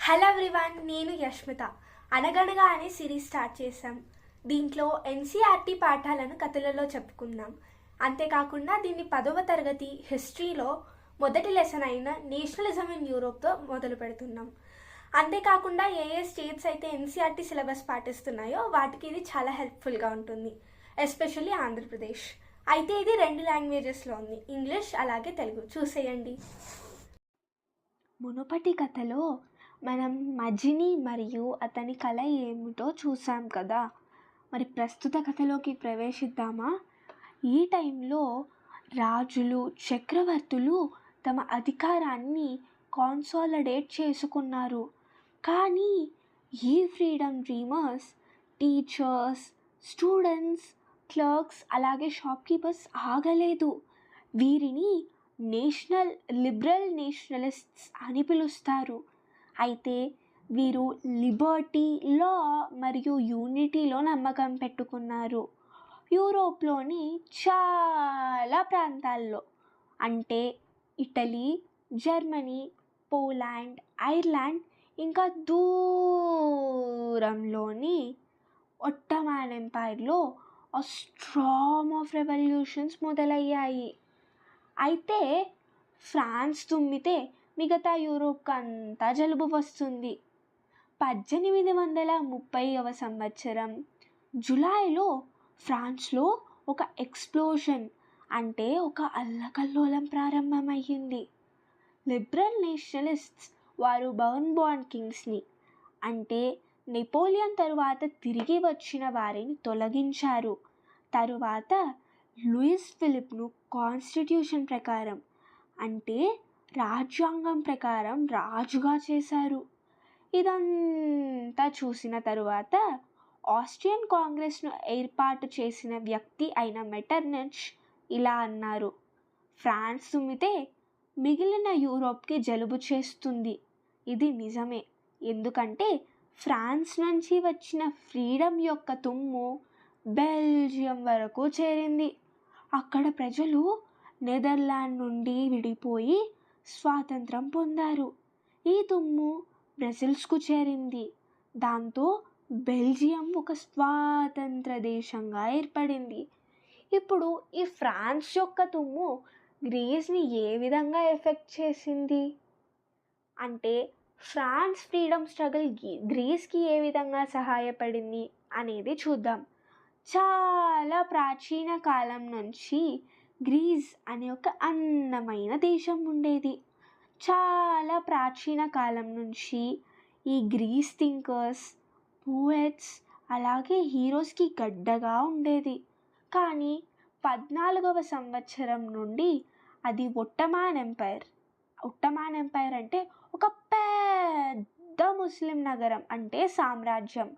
Hello everyone, నేను యష్మిత. అనగనగా అనే సిరీస్ స్టార్ట్ చేశాం. దీంట్లో ఎన్సీఆర్టీ పాఠాలను కథలలో చెప్పుకుందాం. అంతేకాకుండా దీన్ని 10వ తరగతి హిస్టరీలో మొదటి లెసన్ అయిన నేషనలిజం ఇన్ యూరోప్తో మొదలు పెడుతున్నాం. అంతేకాకుండా ఏ స్టేట్స్ అయితే ఎన్సీఆర్టీ సిలబస్ పాటిస్తున్నాయో వాటికి ఇది చాలా హెల్ప్ఫుల్గా ఉంటుంది, ఎస్పెషల్లీ ఆంధ్రప్రదేశ్. అయితే ఇది 2 లాంగ్వేజెస్లో ఉంది, ఇంగ్లీష్ అలాగే తెలుగు. చూసేయండి. మునుపటి కథలో మనం మజిని మరియు అతని కళ ఏమిటో చూసాం కదా. మరి ప్రస్తుత కథలోకి ప్రవేశిద్దామా? ఈ టైంలో రాజులు, చక్రవర్తులు తమ అధికారాన్ని కాన్సాలిడేట్ చేసుకున్నారు. కానీ ఈ freedom dreamers, teachers, students, clerks అలాగే షాప్కీపర్స్ ఆగలేదు. వీరిని లిబరల్ నేషనలిస్ట్స్ అని పిలుస్తారు. అయితే వీరు లిబర్టీ, లా మరియు యూనిటీలో నమ్మకం పెట్టుకున్నారు. యూరోప్లోని చాలా ప్రాంతాల్లో, అంటే ఇటలీ, జర్మనీ, పోలాండ్, ఐర్లాండ్, ఇంకా దూరంలోని ఒట్టమాన్ ఎంపైర్లో ఆ స్ట్రామ్ ఆఫ్ రెవల్యూషన్స్ మొదలయ్యాయి. అయితే ఫ్రాన్స్ తుమ్మితే మిగతా యూరోప్కి అంతా జలుబు వస్తుంది. 1830వ సంవత్సరం జూలైలో ఫ్రాన్స్లో ఒక ఎక్స్ప్లోషన్, అంటే ఒక అల్లకల్లోలం ప్రారంభమయ్యింది. లిబరల్ నేషనలిస్ట్స్ వారు బౌర్బన్ కింగ్స్ని, అంటే నెపోలియన్ తరువాత తిరిగి వచ్చిన వారిని తొలగించారు. తరువాత లూయిస్ ఫిలిప్ను కాన్స్టిట్యూషన్ ప్రకారం, అంటే రాజ్యాంగం ప్రకారం రాజుగా చేశారు. ఇదంతా చూసిన తరువాత ఆస్ట్రియన్ కాంగ్రెస్ను ఏర్పాటు చేసిన వ్యక్తి అయిన మెటర్నిచ్ ఇలా అన్నారు: ఫ్రాన్స్ తుమ్మితే మిగిలిన యూరోప్కి జలుబు చేస్తుంది. ఇది నిజమే, ఎందుకంటే ఫ్రాన్స్ నుంచి వచ్చిన ఫ్రీడమ్ యొక్క తుమ్ము బెల్జియం వరకు చేరింది. అక్కడ ప్రజలు నెదర్లాండ్ నుండి విడిపోయి స్వాతంత్రం పొందారు. ఈ తుమ్ము బ్రజిల్స్కు చేరింది. దాంతో బెల్జియం ఒక స్వాతంత్ర దేశంగా ఏర్పడింది. ఇప్పుడు ఈ ఫ్రాన్స్ యొక్క తుమ్ము గ్రీస్ని ఏ విధంగా ఎఫెక్ట్ చేసింది అంటే, ఫ్రాన్స్ ఫ్రీడమ్ స్ట్రగుల్ గ్రీస్కి ఏ విధంగా సహాయపడింది అనేది చూద్దాం. చాలా ప్రాచీన కాలం నుంచి గ్రీస్ అనే ఒక అందమైన దేశం ఉండేది. చాలా ప్రాచీన కాలం నుంచి ఈ గ్రీస్ థింకర్స్, పోయట్స్ అలాగే హీరోస్కి గడ్డగా ఉండేది. కానీ 14వ సంవత్సరం నుండి అది ఒట్టమాన్ ఎంపైర్ అంటే ఒక పెద్ద ముస్లిం నగరం, అంటే సామ్రాజ్యం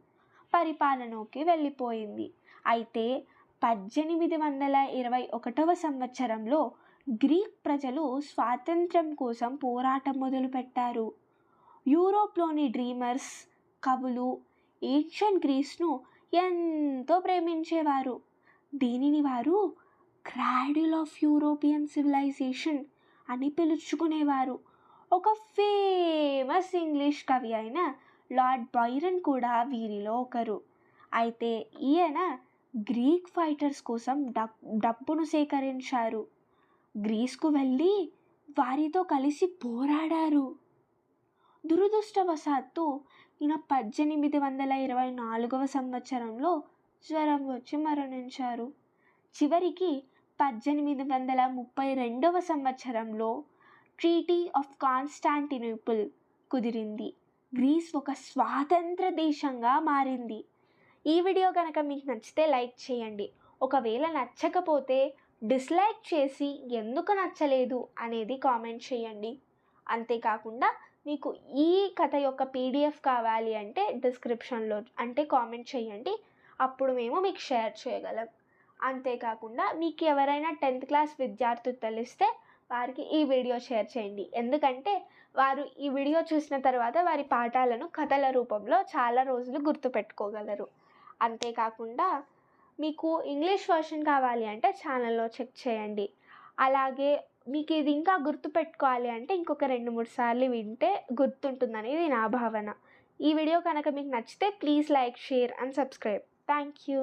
పరిపాలనలోకి వెళ్ళిపోయింది. అయితే 1821వ సంవత్సరంలో గ్రీక్ ప్రజలు స్వాతంత్ర్యం కోసం పోరాటం మొదలుపెట్టారు. యూరోప్లోని డ్రీమర్స్, కవులు ఏన్షియంట్ గ్రీస్ను ఎంతో ప్రేమించేవారు. దీనిని వారు క్రాడిల్ ఆఫ్ యూరోపియన్ సివిలైజేషన్ అని పిలుచుకునేవారు. ఒక ఫేమస్ ఇంగ్లీష్ కవి అయిన లార్డ్ బైరన్ కూడా వీరిలో ఒకరు. అయితే ఈయన గ్రీక్ ఫైటర్స్ కోసం డబ్బును సేకరించారు. గ్రీస్కు వెళ్ళి వారితో కలిసి పోరాడారు. దురదృష్టవశాత్తు ఈయన 1824వ సంవత్సరంలో జ్వరం వచ్చి మరణించారు. చివరికి 1832వ సంవత్సరంలో ట్రీటీ ఆఫ్ కాన్స్టాంటినోపుల్ కుదిరింది. గ్రీస్ ఒక స్వాతంత్ర దేశంగా మారింది. ఈ వీడియో కనుక మీకు నచ్చితే లైక్ చేయండి. ఒకవేళ నచ్చకపోతే డిస్లైక్ చేసి ఎందుకు నచ్చలేదు అనేది కామెంట్ చేయండి. అంతేకాకుండా మీకు ఈ కథ యొక్క PDF కావాలి అంటే డిస్క్రిప్షన్లో అంటే కామెంట్ చేయండి, అప్పుడు మేము మీకు షేర్ చేయగలం. అంతేకాకుండా మీకు ఎవరైనా 10th క్లాస్ విద్యార్థులు తెలిస్తే వారికి ఈ వీడియో షేర్ చేయండి, ఎందుకంటే వారు ఈ వీడియో చూసిన తర్వాత వారి పాఠాలను కథల రూపంలో చాలా రోజులు గుర్తుపెట్టుకోగలరు. అంతేకాకుండా మీకు ఇంగ్లీష్ వర్షన్ కావాలి అంటే ఛానల్లో చెక్ చేయండి. అలాగే మీకు ఇది ఇంకా గుర్తుపెట్టుకోవాలి అంటే ఇంకొక 2-3 సార్లు వింటే గుర్తుంటుందనేది నా భావన. ఈ వీడియో కనుక మీకు నచ్చితే please like, share and subscribe. Thank you.